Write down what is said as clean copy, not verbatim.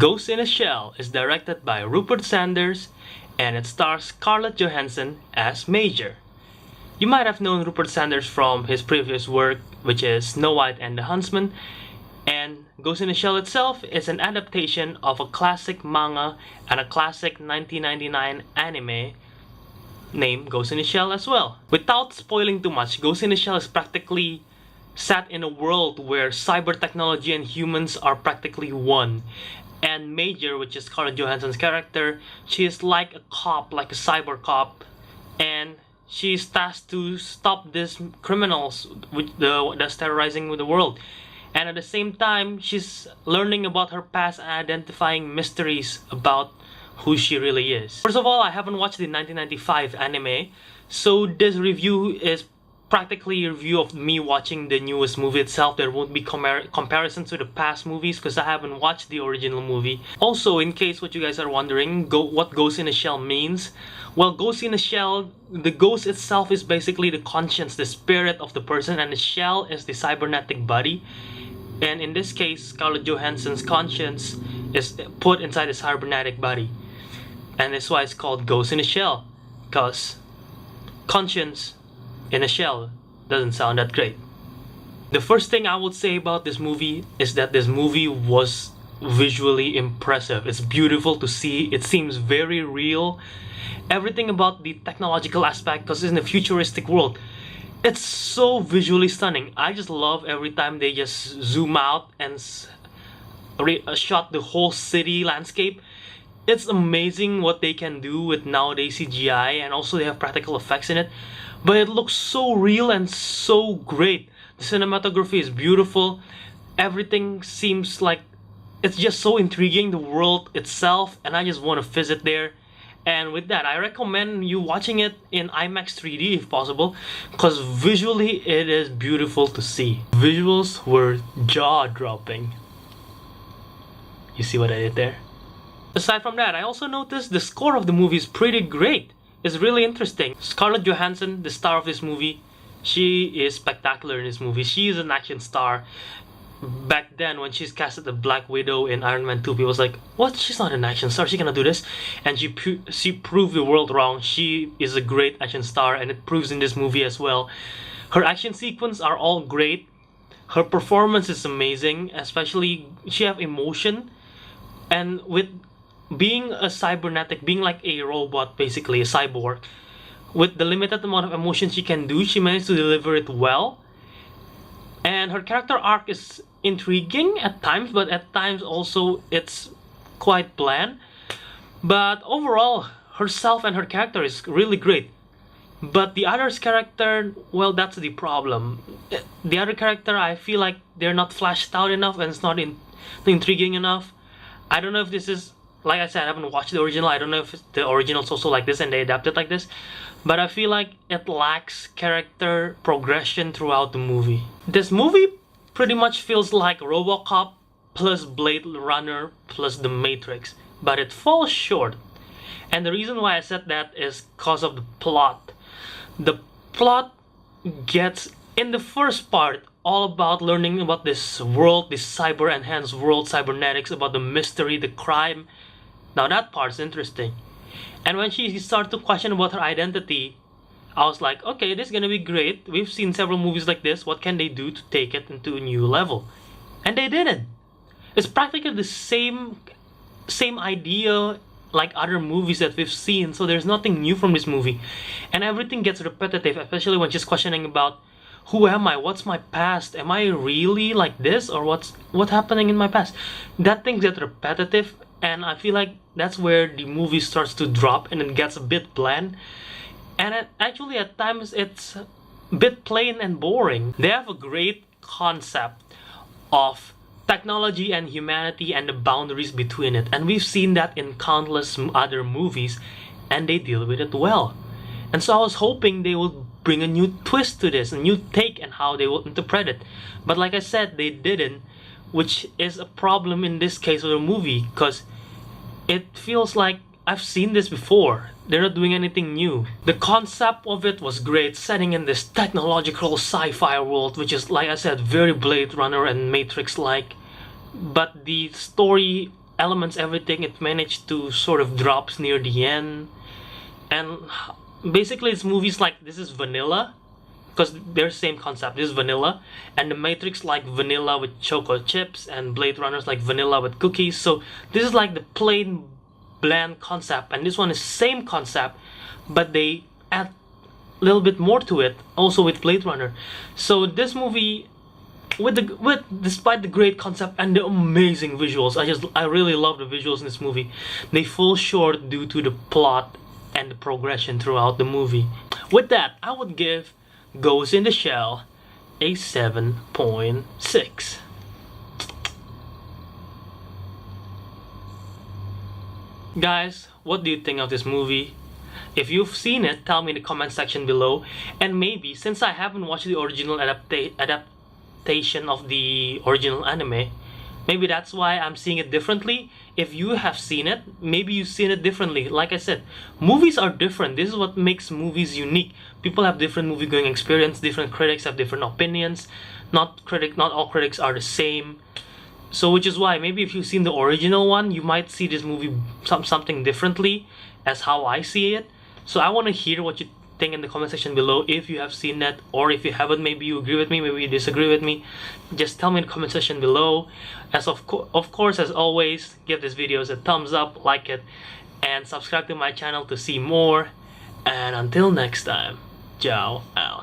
Ghost in a Shell is directed by Rupert Sanders and it stars Scarlett Johansson as Major. You might have known Rupert Sanders from his previous work, which is Snow White and the Huntsman, and Ghost in a Shell itself is an adaptation of a classic manga and a classic 1999 anime named Ghost in a Shell as well. Without spoiling too much, Ghost in a Shell is practically set in a world where cyber technology and humans are practically one. And Major, which is Scarlett Johansson's character, she is like a cop, like a cyber cop, and she's tasked to stop these criminals that's terrorizing the world. And at the same time, she's learning about her past and identifying mysteries about who she really is. First of all, I haven't watched the 1995 anime, so this review is practically a review of me watching the newest movie itself. There won't be comparisons to the past movies because I haven't watched the original movie. Also, in case what you guys are wondering, what Ghost in a Shell means, well, Ghost in a Shell, the ghost itself is basically the conscience, the spirit of the person, and the shell is the cybernetic body. And in this case, Scarlett Johansson's conscience is put inside the cybernetic body. And that's why it's called Ghost in a Shell, because conscience in a shell doesn't sound that great. The first thing I would say about this movie is that this movie was visually impressive. It's beautiful to see. It seems very real. Everything about the technological aspect, because it's in a futuristic world, it's so visually stunning. I just love every time they just zoom out and shot the whole city landscape. It's amazing what they can do with nowadays CGI, and also they have practical effects in it. But it looks so real and so great. The cinematography is beautiful. Everything seems like it's just so intriguing, the world itself, and I just want to visit there. And with that, I recommend you watching it in IMAX 3D if possible, because visually it is beautiful to see. Visuals were jaw-dropping. You see what I did there? Aside from that, I also noticed the score of the movie is pretty great. It's really interesting. Scarlett Johansson, the star of this movie, she is spectacular in this movie. She is an action star. Back then, when she's cast as the Black Widow in Iron Man 2, people was like, what? She's not an action star, she gonna do this? And she proved the world wrong. She is a great action star, and it proves in this movie as well. Her action sequences are all great. Her performance is amazing, especially she have emotion. And with being a cybernetic, being like a robot, basically a cyborg, with the limited amount of emotion she can do, she managed to deliver it well. And her character arc is intriguing at times, but at times also it's quite bland. But overall, herself and her character is really great. But the other's character, well, that's the problem. The other character, I feel like they're not fleshed out enough and it's not intriguing enough. I don't know if this is, like I said, I haven't watched the original. I don't know if the original's also like this and they adapted like this. But I feel like it lacks character progression throughout the movie. This movie pretty much feels like RoboCop plus Blade Runner plus The Matrix. But it falls short. And the reason why I said that is because of the plot. The plot gets, in the first part, all about learning about this world, this cyber-enhanced world, cybernetics, about the mystery, the crime. Now that part's interesting. And when she started to question about her identity, I was like, okay, this is gonna be great. We've seen several movies like this. What can they do to take it into a new level? And they didn't. It's practically the same idea like other movies that we've seen. So there's nothing new from this movie. And everything gets repetitive, especially when she's questioning about, who am I? What's my past? Am I really like this? Or what's happening in my past? That thing gets repetitive, and I feel like that's where the movie starts to drop and it gets a bit bland. And actually at times it's a bit plain and boring. They have a great concept of technology and humanity and the boundaries between it. And we've seen that in countless other movies and they deal with it well. And so I was hoping they would bring a new twist to this, a new take on how they will interpret it. But like I said, they didn't, which is a problem in this case of the movie, because it feels like I've seen this before. They're not doing anything new. The concept of it was great, setting in this technological sci-fi world, which is, like I said, very Blade Runner and Matrix-like. But the story elements, everything, it managed to sort of drops near the end. And basically it's movies like this is vanilla, because they're same concept. This is vanilla, and The Matrix like vanilla with choco chips, and Blade Runner's like vanilla with cookies. So this is like the plain bland concept, and this one is same concept, but they add a little bit more to it, also with Blade Runner. So this movie, despite the great concept and the amazing visuals, I really love the visuals in this movie. They fall short due to the plot and the progression throughout the movie. With that, I would give Ghost in the Shell a 7.6. Guys, what do you think of this movie? If you've seen it, tell me in the comment section below. And maybe, since I haven't watched the original adaptation of the original anime, maybe that's why I'm seeing it differently. If you have seen it, maybe you've seen it differently. Like I said, movies are different. This is what makes movies unique. People have different movie going experience, different critics have different opinions. Not all critics are the same. So which is why maybe if you've seen the original one, you might see this movie something differently as how I see it. So I want to hear what you think in the comment section below. If you have seen that, or if you haven't, maybe you agree with me, maybe you disagree with me, just tell me in the comment section below. As of course, as always, give this video a thumbs up, like it, and subscribe to my channel to see more. And until next time, ciao out.